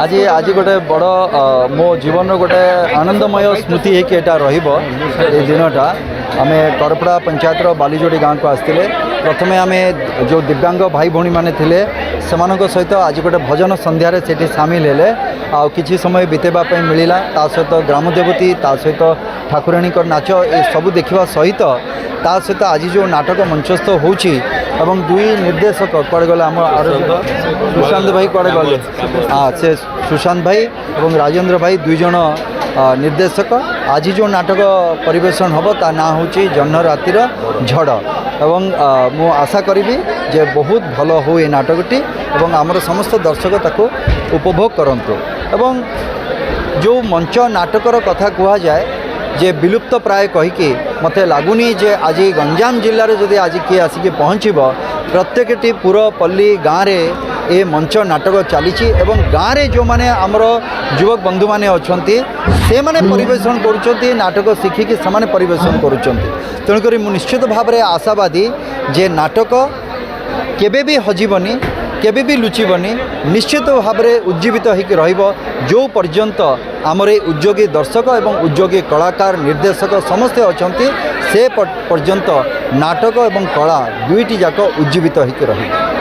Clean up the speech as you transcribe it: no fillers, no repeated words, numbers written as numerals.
आज आज गोटे बड़ मो जीवन गोटे आनंदमय स्मृति है दिनटा आम करपड़ा पंचायत बालीजोड़ी गाँव को आसते प्रथमे आम जो दिव्यांग भाई भौणी मैंने थे सहित आज गोटे भजन संध्यारे सेठी सामिल हेले आ किछि समय बितेबापी मिलला ता सहित ग्राम देवती ता सहित ठाकुराणी नाच ए सबू देखा सहित ता सहित आज जो नाटक मंचस्थ होची एवं दुई निर्देशक कड़े गले आम सुशांत भाई कड़े गले हाँ से सुशांत भाई और राजेंद्र भाई दुई जन निर्देशक आज जो नाटक परिवेशन हम ता ना हूँ जह्न रातिर झड़ एवं मु आशा करी जे बहुत भल हो ये नाटकटी एवं आमर समस्त दर्शक ताको उपभोग करंतु एवं जो मंच नाटकर कथा कह जाए जे विलुप्त प्राय कहीकि मत लगुनि जे आज गंजाम जिले में जदि आज किए आसिक पहुँचब प्रत्येकटी पुरपल्ली गाँव में ए मंच नाटक चली गाँव में जो माने आमर युवक बंधु माने अछंती से माने परिवेशन करुँच नाटक शिखिकी से परिवेशन करुँच तेणुक निश्चित भाव में आशावादी जे नाटक केबे भी हजिबनी केबे भी लुचिबनी निश्चित भाव में उज्जीवित होकर रहिबो जो पर्यंत आमर उद्योगी दर्शक एवं उद्योगी कलाकार निर्देशक समस्ते अछंती से पर्यंत नाटक एवं कला दुईटी जाक उज्जीवित होकर रहिबो।